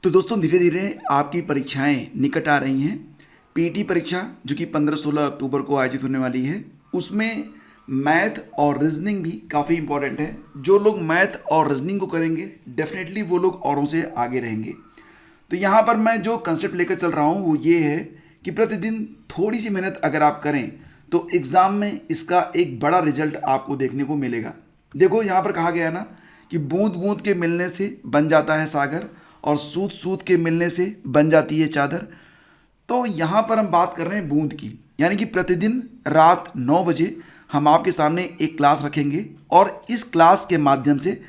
तो दोस्तों धीरे धीरे आपकी परीक्षाएं निकट आ रही हैं। पीटी परीक्षा जो कि 15-16 अक्टूबर को आयोजित होने वाली है, उसमें मैथ और रीजनिंग भी काफ़ी इंपॉर्टेंट है। जो लोग मैथ और रीजनिंग को करेंगे डेफिनेटली वो लोग औरों से आगे रहेंगे। तो यहाँ पर मैं जो कंसेप्ट लेकर चल रहा हूँ वो ये है कि प्रतिदिन थोड़ी सी मेहनत अगर आप करें तो एग्ज़ाम में इसका एक बड़ा रिजल्ट आपको देखने को मिलेगा। देखो यहाँ पर कहा गया है ना कि बूंद बूंद के मिलने से बन जाता है सागर और सूत सूत के मिलने से बन जाती है चादर। तो यहाँ पर हम बात कर रहे हैं बूंद की, यानी कि प्रतिदिन रात 9 बजे हम आपके सामने एक क्लास रखेंगे और इस क्लास के माध्यम से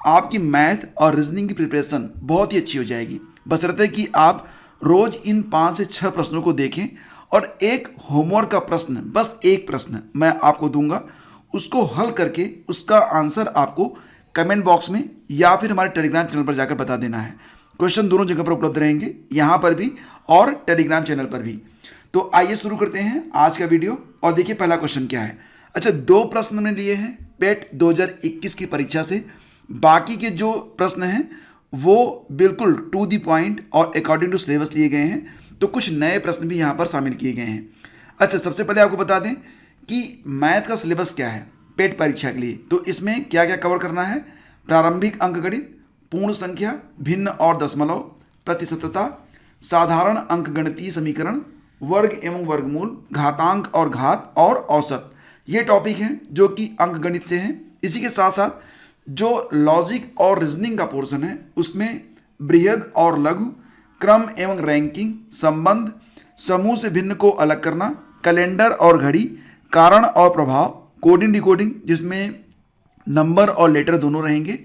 आपकी मैथ और रीजनिंग की प्रिपरेशन बहुत ही अच्छी हो जाएगी। बशर्ते कि आप रोज इन 5 से 6 प्रश्नों को देखें और एक होमवर्क का प्रश्न, बस एक प्रश्न मैं आपको दूंगा, उसको हल करके उसका आंसर आपको कमेंट बॉक्स में या फिर हमारे टेलीग्राम चैनल पर जाकर बता देना है। क्वेश्चन दोनों जगह पर उपलब्ध रहेंगे, यहाँ पर भी और टेलीग्राम चैनल पर भी। तो आइए शुरू करते हैं आज का वीडियो और देखिए पहला क्वेश्चन क्या है। अच्छा, 2 प्रश्न हमने लिए हैं पेट 2021 की परीक्षा से। बाकी के जो प्रश्न हैं वो बिल्कुल टू दी पॉइंट और अकॉर्डिंग टू सिलेबस लिए गए हैं, तो कुछ नए प्रश्न भी यहाँ पर शामिल किए गए हैं। अच्छा, सबसे पहले आपको बता दें कि मैथ का सिलेबस क्या है पेट परीक्षा के लिए। तो इसमें क्या क्या कवर करना है: प्रारंभिक अंकगणित, पूर्ण संख्या, भिन्न और दशमलव, प्रतिशतता, साधारण अंकगणितीय समीकरण, वर्ग एवं वर्गमूल, घातांक और घात और औसत। ये टॉपिक हैं जो कि अंकगणित से हैं। इसी के साथ साथ जो लॉजिक और रीजनिंग का पोर्शन है उसमें बृहद और लघु, क्रम एवं रैंकिंग, संबंध, समूह से भिन्न को अलग करना, कैलेंडर और घड़ी, कारण और प्रभाव, कोडिंग डिकोडिंग जिसमें नंबर और लेटर दोनों रहेंगे,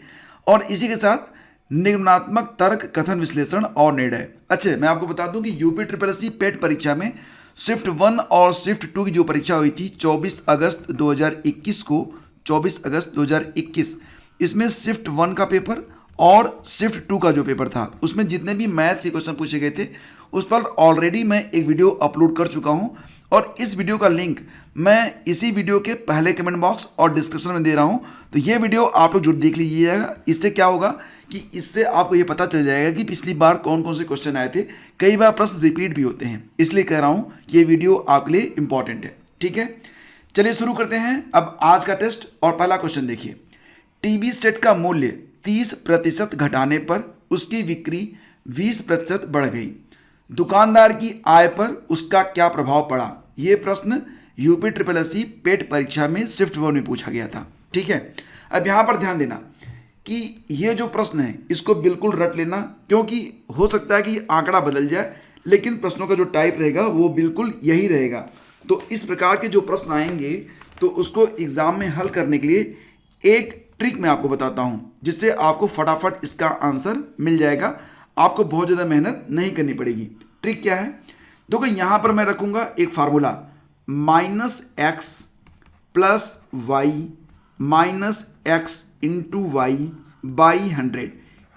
और इसी के साथ निगमनात्मक तर्क, कथन विश्लेषण और निर्णय। अच्छा, मैं आपको बता दूं कि यूपी ट्रिपल एस सी पेट परीक्षा में शिफ्ट 1 और शिफ्ट 2 की जो परीक्षा हुई थी 24 अगस्त 2021 को, 24 अगस्त 2021, इसमें शिफ्ट 1 का पेपर और शिफ्ट 2 का जो पेपर था उसमें जितने भी मैथ के क्वेश्चन पूछे गए थे उस पर ऑलरेडी मैं एक वीडियो अपलोड कर चुका हूं और इस वीडियो का लिंक मैं इसी वीडियो के पहले कमेंट बॉक्स और डिस्क्रिप्शन में दे रहा हूं। तो ये वीडियो आप लोग जरूर देख लीजिएगा। इससे क्या होगा कि इससे आपको ये पता चल जाएगा कि पिछली बार कौन कौन से क्वेश्चन आए थे। कई बार प्रश्न रिपीट भी होते हैं, इसलिए कह रहा हूं कि ये वीडियो आपके लिए इंपॉर्टेंट है। ठीक है, चलिए शुरू करते हैं अब आज का टेस्ट। और पहला क्वेश्चन देखिए, टीवी सेट का मूल्य 30% घटाने पर उसकी बिक्री 20% बढ़ गई, दुकानदार की आय पर उसका क्या प्रभाव पड़ा। यह प्रश्न यूपी ट्रिपल एस सी पेट परीक्षा में शिफ्ट 1 में पूछा गया था। ठीक है, अब यहां पर ध्यान देना कि ये जो प्रश्न है इसको बिल्कुल रट लेना, क्योंकि हो सकता है कि आंकड़ा बदल जाए लेकिन प्रश्नों का जो टाइप रहेगा वो बिल्कुल यही रहेगा। तो इस प्रकार के जो प्रश्न आएंगे तो उसको एग्जाम में हल करने के लिए एक ट्रिक मैं आपको बताता हूं जिससे आपको फटाफट इसका आंसर मिल जाएगा, आपको बहुत ज़्यादा मेहनत नहीं करनी पड़ेगी। ट्रिक क्या है, देखो यहाँ पर मैं रखूँगा एक formula -x + y -x × y / 100।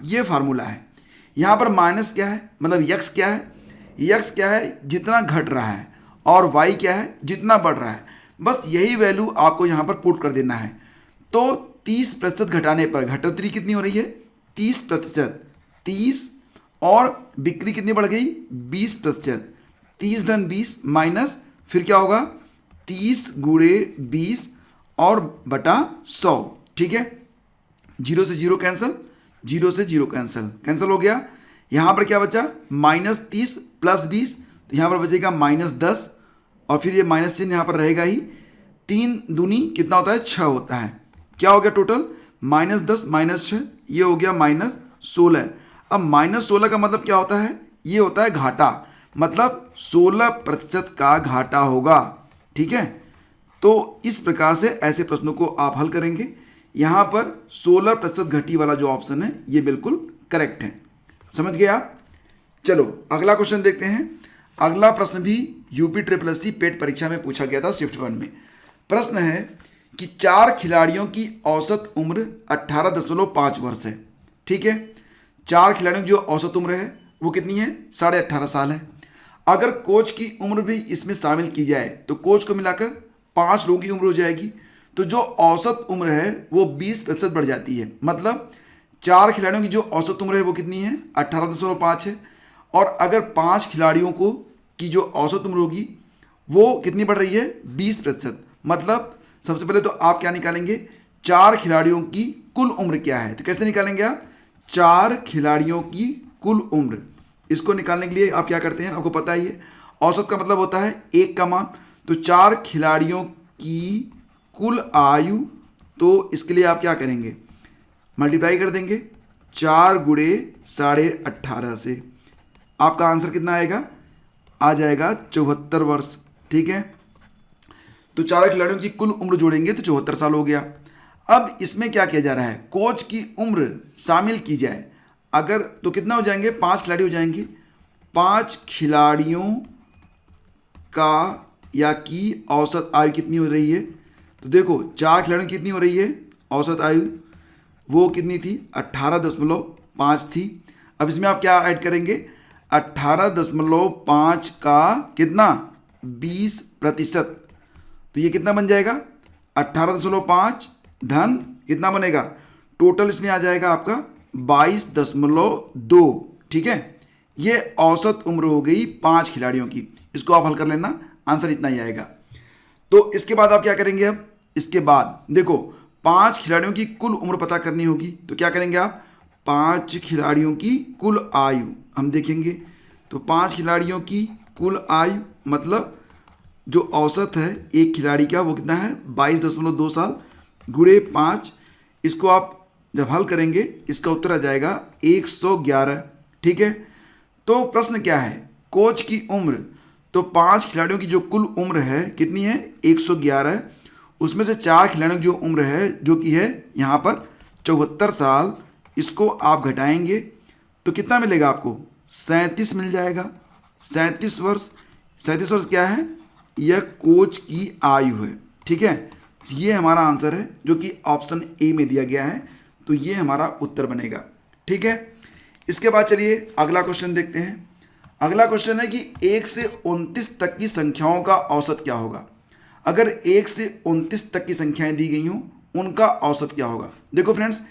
ये फार्मूला है। यहाँ पर माइनस क्या है, मतलब x क्या है, x क्या है जितना घट रहा है, और y क्या है जितना बढ़ रहा है। बस यही वैल्यू आपको यहाँ पर पुट कर देना है। तो 30% घटाने पर घटोतरी कितनी हो रही है 30%, 30 और बिक्री कितनी बढ़ गई 20%, 30 धन 20 माइनस फिर क्या होगा 30 × 20 और बटा 100। ठीक है, 0 से 0 कैंसिल, 0 से 0 कैंसिल हो गया। यहाँ पर क्या बचा -30 + 20, तो यहाँ पर बचेगा -10 और फिर ये माइनस चिन्ह यहाँ पर रहेगा ही। 3 दूनी कितना होता है 6 होता है। क्या हो गया टोटल -10 -6, ये हो गया -16। अब -16 का मतलब क्या होता है, ये होता है घाटा, मतलब 16% का घाटा होगा। ठीक है, तो इस प्रकार से ऐसे प्रश्नों को आप हल करेंगे। यहाँ पर 16% घटी वाला जो ऑप्शन है ये बिल्कुल करेक्ट है। समझ गए आप। चलो अगला क्वेश्चन देखते हैं। अगला प्रश्न भी यूपी ट्रिपल एस सी पेट परीक्षा में पूछा गया था शिफ्ट 1 में। प्रश्न है कि 4 खिलाड़ियों की औसत उम्र 18.5 वर्ष है। ठीक है, 4 खिलाड़ियों की जो औसत उम्र है वो कितनी है 18.5 साल है। अगर कोच की उम्र भी इसमें शामिल की जाए तो कोच को मिलाकर 5 लोगों की उम्र हो जाएगी। तो जो औसत उम्र है वो 20% बढ़ जाती है, मतलब 4 खिलाड़ियों की जो औसत उम्र है वो कितनी है? 18.5 है। और अगर 5 खिलाड़ियों को की जो औसत उम्र होगी वो कितनी बढ़ रही है? 20%। मतलब सबसे पहले तो आप क्या निकालेंगे? 4 खिलाड़ियों की कुल उम्र क्या है। तो कैसे निकालेंगे आप? 4 खिलाड़ियों की कुल उम्र, इसको निकालने के लिए आप क्या करते हैं, आपको पता ही है, औसत का मतलब होता है 1 का मान। तो 4 खिलाड़ियों की कुल आयु, तो इसके लिए आप क्या करेंगे? मल्टीप्लाई कर देंगे 4 गुणे 18.5 से। आपका आंसर कितना आएगा? आ जाएगा 74 वर्ष। ठीक है, तो 4 खिलाड़ियों की कुल उम्र जोड़ेंगे तो 74 साल हो गया। अब इसमें क्या किया जा रहा है? कोच की उम्र शामिल की जाए अगर, तो कितना हो जाएंगे? 5 खिलाड़ी हो जाएंगे। 5 खिलाड़ियों का या की औसत आयु कितनी हो रही है? तो देखो 4 खिलाड़ियों की कितनी हो रही है औसत आयु? वो कितनी थी? 18.5 थी। अब इसमें आप क्या ऐड करेंगे? 18.5 का कितना? 20%। तो ये कितना बन जाएगा? 18.5 धन कितना बनेगा? टोटल इसमें आ जाएगा आपका 22.2। ठीक है, ये औसत उम्र हो गई 5 खिलाड़ियों की। इसको आप हल कर लेना, आंसर इतना ही आएगा। तो इसके बाद आप क्या करेंगे? अब इसके बाद देखो 5 खिलाड़ियों की कुल उम्र पता करनी होगी, तो क्या करेंगे आप? 5 खिलाड़ियों की कुल आयु हम देखेंगे। तो 5 खिलाड़ियों की कुल आयु मतलब जो औसत है एक खिलाड़ी का वो कितना है? 22.2 साल गुणे 5। इसको आप जब हल करेंगे इसका उत्तर आ जाएगा 111। ठीक है, तो प्रश्न क्या है? कोच की उम्र, तो 5 खिलाड़ियों की जो कुल उम्र है कितनी है? 111। उसमें से 4 खिलाड़ियों की जो उम्र है जो कि है यहाँ पर 74 साल, इसको आप घटाएंगे तो कितना मिलेगा आपको? 37 मिल जाएगा। 37 वर्ष। 37 वर्ष क्या है? यह कोच की आयु है। ठीक है, ये हमारा आंसर है जो कि ऑप्शन ए में दिया गया है, तो ये हमारा उत्तर बनेगा। ठीक है, इसके बाद चलिए अगला क्वेश्चन देखते हैं। अगला क्वेश्चन है कि 1 से 29 तक की संख्याओं का औसत क्या होगा? अगर 1 से 29 तक की संख्याएं दी गई हों उनका औसत क्या होगा? देखो फ्रेंड्स,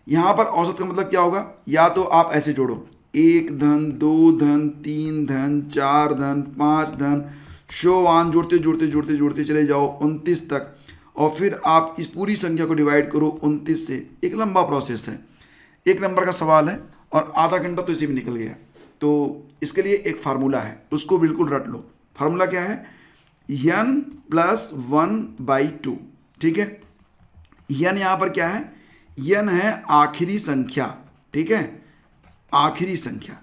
यहाँ पर औसत का मतलब क्या होगा? या तो आप ऐसे जोड़ो 1 धन 2 धन 3 धन 4 धन 5 धन शो ऑन, जोड़ते जोड़ते जोड़ते जोड़ते चले जाओ 29 तक, और फिर आप इस पूरी संख्या को डिवाइड करो 29 से। एक लंबा प्रोसेस है, 1 नंबर का सवाल है और आधा घंटा तो इसी में निकल गया। तो इसके लिए एक फार्मूला है, उसको बिल्कुल रट लो। फार्मूला क्या है? n + 1/2। ठीक है, n यहाँ पर क्या है? n है आखिरी संख्या। ठीक है, आखिरी संख्या।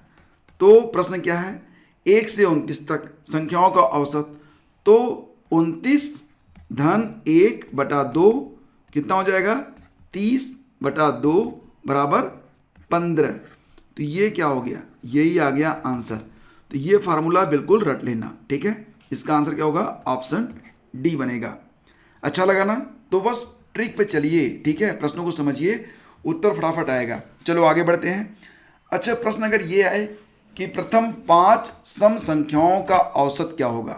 तो प्रश्न क्या है? 1 से 29 तक संख्याओं का औसत, तो 29 धन 1/2 कितना हो जाएगा? 30/2 बराबर 15। तो ये क्या हो गया? यही आ गया आंसर। तो ये फार्मूला बिल्कुल रट लेना। ठीक है, इसका आंसर क्या होगा? ऑप्शन डी बनेगा। अच्छा लगा ना? तो बस ट्रिक पे चलिए। ठीक है, प्रश्नों को समझिए, उत्तर फटाफट आएगा। चलो आगे बढ़ते हैं। अच्छा, प्रश्न अगर ये आए कि प्रथम 5 सम संख्याओं का औसत क्या होगा?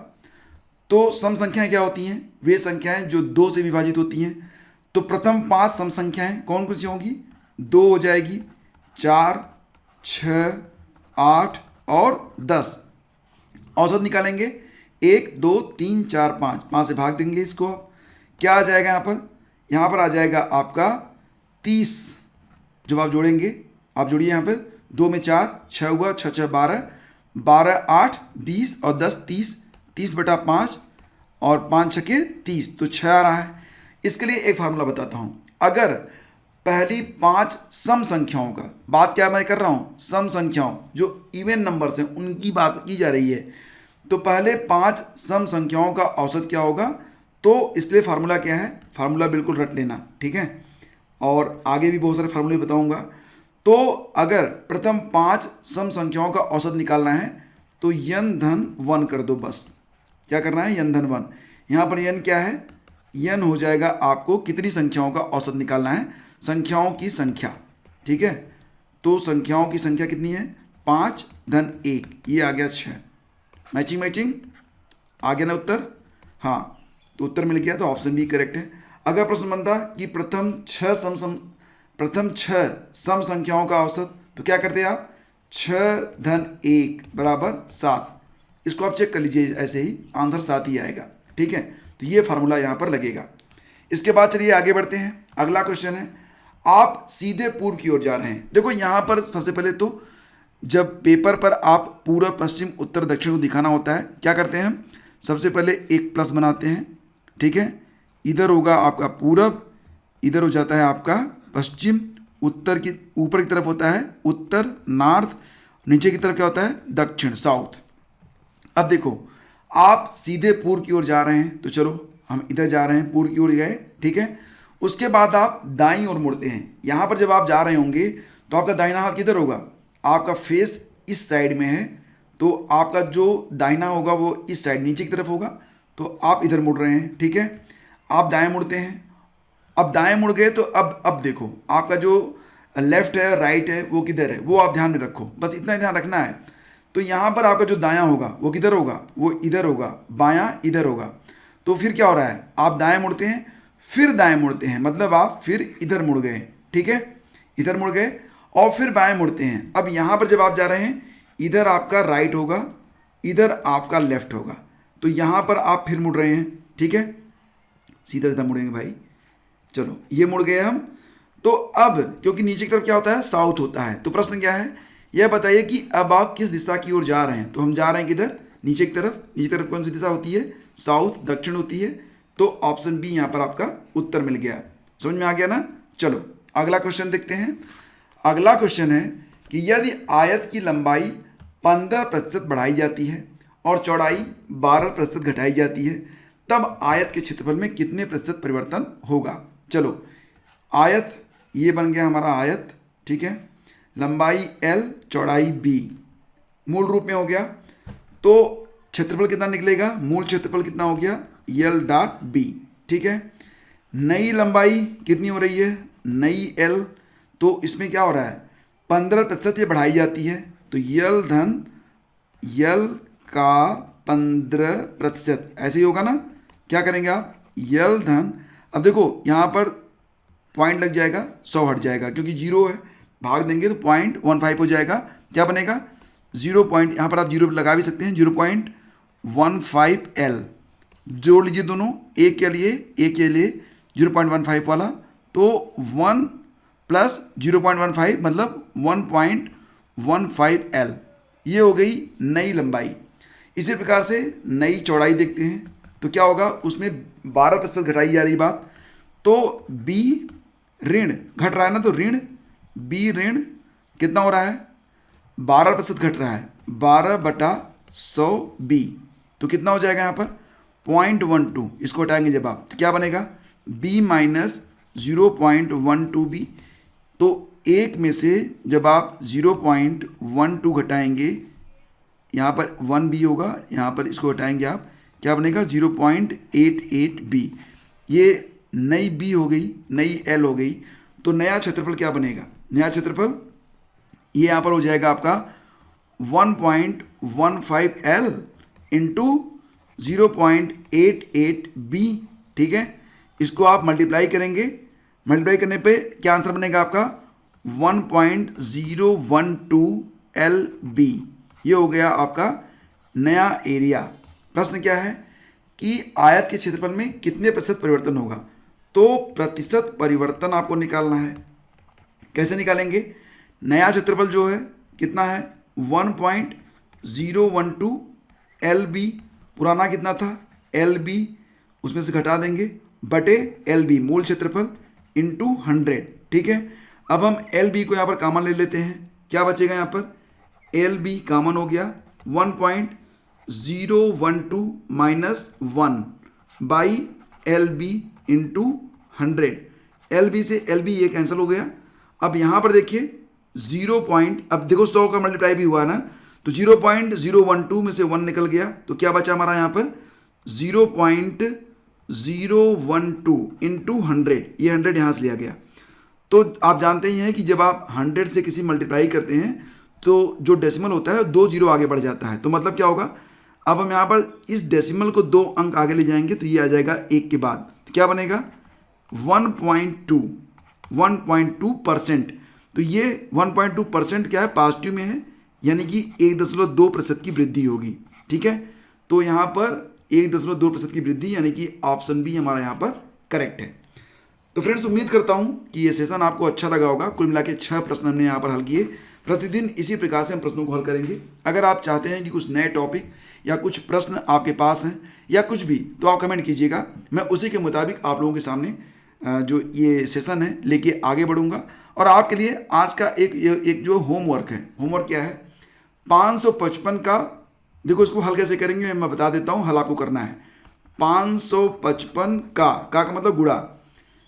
तो सम संख्याएं क्या होती हैं? वे संख्याएं जो 2 से विभाजित होती हैं। तो प्रथम 5 सम संख्याएं कौन कौन सी होंगी? 2 हो जाएगी, 4, 6, 8 और 10। औसत निकालेंगे 1 2 3 4 5, 5 से भाग देंगे इसको। आप क्या आ जाएगा यहाँ पर? यहाँ पर आ जाएगा आपका 30। जब आप जोड़ेंगे, आप जोड़िए यहाँ पर 2 में 4, 6 हुआ, 6 6 12, 12 8 20 और 10 30, 30/5 और 5 छके 30, तो 6 आ रहा है। इसके लिए एक फार्मूला बताता हूँ। अगर पहली 5 सम संख्याओं का, बात क्या मैं कर रहा हूँ? सम संख्याओं जो इवन नंबर्स हैं उनकी बात की जा रही है। तो पहले 5 सम संख्याओं का औसत क्या होगा? तो इसलिए फार्मूला क्या है? फार्मूला बिल्कुल रट लेना। ठीक है, और आगे भी बहुत सारे फार्मूले बताऊंगा। तो अगर प्रथम 5 सम संख्याओं का औसत निकालना है तो n धन 1 कर दो। बस क्या करना है? n धन 1। यहाँ पर n क्या है? n हो जाएगा आपको कितनी संख्याओं का औसत निकालना है? संख्याओं की संख्या। ठीक है, तो संख्याओं की संख्या कितनी है? 5 धन 1, ये आ गया 6। मैचिंग मैचिंग आ गया ना उत्तर? हाँ, तो उत्तर मिल गया, तो ऑप्शन बी करेक्ट है। अगर प्रश्न बनता कि प्रथम 6 सम प्रथम 6 सम संख्याओं का औसत, तो क्या करते हैं आप, 6 धन 1 बराबर 7। इसको आप चेक कर लीजिए, ऐसे ही आंसर 7 ही आएगा। ठीक है, तो ये फार्मूला यहाँ पर लगेगा। इसके बाद चलिए आगे बढ़ते हैं। अगला क्वेश्चन है, आप सीधे पूर्व की ओर जा रहे हैं। देखो यहाँ पर सबसे पहले तो जब पेपर पर आप पूर्व पश्चिम उत्तर दक्षिण को दिखाना होता है, क्या करते हैं हम, सबसे पहले एक प्लस बनाते हैं। ठीक है, इधर होगा आपका पूरब, इधर हो जाता है आपका पश्चिम, उत्तर की ऊपर की तरफ होता है उत्तर नॉर्थ, नीचे की तरफ क्या होता है दक्षिण साउथ। अब देखो आप सीधे पूर्व की ओर जा रहे हैं, तो चलो हम इधर जा रहे हैं, पूर्व की ओर गए। ठीक है, उसके बाद आप दाईं ओर मुड़ते हैं। यहाँ पर जब आप जा रहे होंगे तो आपका दाहिना हाथ किधर होगा, आपका फेस इस साइड में है, तो आपका जो दाहिना होगा वो इस साइड नीचे की तरफ होगा, तो आप इधर मुड़ रहे हैं। ठीक है, आप दाएं मुड़ते हैं। अब दाएं मुड़ गए तो अब देखो आपका जो लेफ्ट है राइट है वो किधर है, वो आप ध्यान में रखो, बस इतना ही ध्यान रखना है। तो यहाँ पर आपका जो दायां होगा वो किधर होगा, वो इधर होगा, बायां इधर होगा। तो फिर क्या हो रहा है, आप दाएं मुड़ते हैं, फिर दाएं मुड़ते हैं, मतलब आप फिर इधर मुड़ गए। ठीक है, इधर मुड़ गए और फिर बाएं मुड़ते हैं। अब यहाँ पर जब आप जा रहे हैं, इधर आपका राइट होगा, इधर आपका लेफ्ट होगा, तो यहाँ पर आप फिर मुड़ रहे हैं। ठीक है, सीधा सीधा मुड़ेंगे भाई। चलो ये मुड़ गए हम। तो अब क्योंकि नीचे की तरफ क्या होता है, साउथ होता है, तो प्रश्न क्या है, यह बताइए कि अब आप किस दिशा की ओर जा रहे हैं। तो हम जा रहे हैं किधर, नीचे की तरफ। नीचे की तरफ कौन सी दिशा होती है, साउथ, दक्षिण होती है। तो ऑप्शन बी यहाँ पर आपका उत्तर मिल गया। समझ में आ गया ना। चलो अगला क्वेश्चन देखते हैं। अगला क्वेश्चन है कि यदि आयत की लंबाई 15% बढ़ाई जाती है और चौड़ाई 12% घटाई जाती है, तब आयत के क्षेत्रफल में कितने प्रतिशत परिवर्तन होगा। चलो आयत ये बन गया हमारा आयत। ठीक है, लंबाई L चौड़ाई B मूल रूप में हो गया, तो क्षेत्रफल कितना निकलेगा, मूल क्षेत्रफल कितना हो गया L डॉट B। ठीक है, नई लंबाई कितनी हो रही है, नई L, तो इसमें क्या हो रहा है 15% ये बढ़ाई जाती है, तो L धन L का 15%, ऐसे ही होगा ना। क्या करेंगे आप, L धन, अब देखो यहाँ पर पॉइंट लग जाएगा, 100 हट जाएगा क्योंकि जीरो है, भाग देंगे तो 0.15 हो जाएगा। क्या बनेगा 0 पॉइंट, यहाँ पर आप जीरो लगा भी सकते हैं, 0.15 L जोड़ लीजिए दोनों, एक के लिए 0.15 वाला, तो 1 प्लस 0.15 मतलब 1.15 L, ये हो गई नई लंबाई। इसी प्रकार से नई चौड़ाई देखते हैं, तो क्या होगा, उसमें 12% घटाई जा रही बात, तो B ऋण घट रहा है ना, तो ऋण B ऋण कितना हो रहा है 12% घट रहा है, 12/100 B, तो कितना हो जाएगा यहाँ पर 0.12, इसको हटाएंगे जब आप, तो क्या बनेगा B माइनस 0.12 B। तो एक में से जब आप 0.12 घटाएंगे, यहाँ पर 1 B होगा, यहाँ पर इसको हटाएंगे आप, क्या बनेगा 0.88 B। ये नई B हो गई, नई L हो गई, तो नया क्षेत्रफल क्या बनेगा, नया क्षेत्रफल ये यहाँ पर हो जाएगा आपका 1.15 L इंटू 0.88 B। ठीक है, इसको आप मल्टीप्लाई करेंगे, मल्टीप्लाई करने पे क्या आंसर बनेगा आपका 1.012 LB। ये हो गया आपका नया एरिया। प्रश्न क्या है कि आयत के क्षेत्रफल में कितने प्रतिशत परिवर्तन होगा, तो प्रतिशत परिवर्तन आपको निकालना है। कैसे निकालेंगे, नया क्षेत्रफल जो है कितना है 1.012 LB, पुराना कितना था LB, उसमें से घटा देंगे बटे LB मूल क्षेत्रफल इंटू 100। ठीक है, अब हम LB को यहाँ पर कॉमन ले लेते हैं, क्या बचेगा यहाँ पर LB कॉमन हो गया 1.012 minus 1 by LB into 100। LB से LB ये कैंसिल हो गया। अब यहाँ पर देखिए 0 पॉइंट, अब देखो 100 का मल्टीप्लाई भी हुआ ना, तो 0.012 में से 1 निकल गया, तो क्या बचा हमारा यहाँ पर 0.012 इंटू 100, ये 100 यहाँ से लिया गया। तो आप जानते ही हैं कि जब आप 100 से किसी मल्टीप्लाई करते हैं तो जो डेसिमल होता है 2 जीरो आगे बढ़ जाता है, तो मतलब क्या होगा, अब हम यहाँ पर इस डेसिमल को 2 अंक आगे ले जाएंगे, तो ये आ जाएगा 1 के बाद, तो क्या बनेगा 1.2 1.2%। तो ये 1.2% क्या है, पॉजिटिव में है, यानी कि 1.2% की वृद्धि होगी। ठीक है, तो यहाँ पर 1.2% की वृद्धि, यानी कि ऑप्शन बी हमारा यहाँ पर करेक्ट है। तो फ्रेंड्स, उम्मीद करता हूँ कि ये सेशन आपको अच्छा लगा होगा। कुल मिला के 6 प्रश्न हमने यहाँ पर हल किए। प्रतिदिन इसी प्रकार से हम प्रश्नों को हल करेंगे। अगर आप चाहते हैं कि कुछ नए टॉपिक या कुछ प्रश्न आपके पास हैं या कुछ भी, तो आप कमेंट कीजिएगा। मैं उसी के मुताबिक आप लोगों के सामने जो ये सेशन है लेके आगे बढ़ूंगा। और आपके लिए आज का एक जो होमवर्क है, होमवर्क क्या है, 555 का, देखो इसको हल कैसे करेंगे मैं बता देता हूँ, हल आपको करना है। 555 का मतलब गुणा,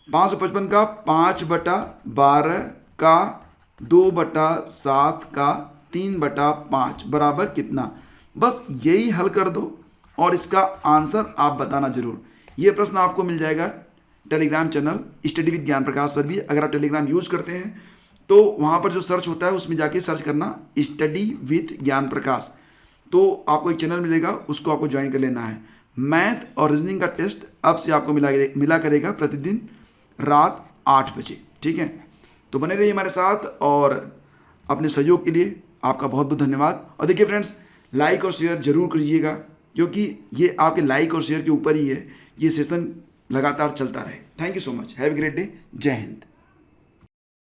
555 का 5/12 का 2/7 का 3/5 बराबर कितना। बस यही हल कर दो और इसका आंसर आप बताना जरूर। ये प्रश्न आपको मिल जाएगा टेलीग्राम चैनल स्टडी विद ज्ञान प्रकाश पर भी। अगर आप टेलीग्राम यूज करते हैं तो वहाँ पर जो सर्च होता है उसमें जाके सर्च करना स्टडी विद ज्ञान प्रकाश, तो आपको एक चैनल मिलेगा, उसको आपको ज्वाइन कर लेना है। मैथ और रीजनिंग का टेस्ट अब से आपको मिला करेगा प्रतिदिन रात 8 बजे। ठीक है, तो बने रहिए हमारे साथ और अपने सहयोग के लिए आपका बहुत बहुत धन्यवाद। और देखिए फ्रेंड्स, लाइक और शेयर जरूर करिएगा, क्योंकि ये आपके लाइक और शेयर के ऊपर ही है ये सेशन लगातार चलता रहे। Thank you so much, have a great day, जय हिंद।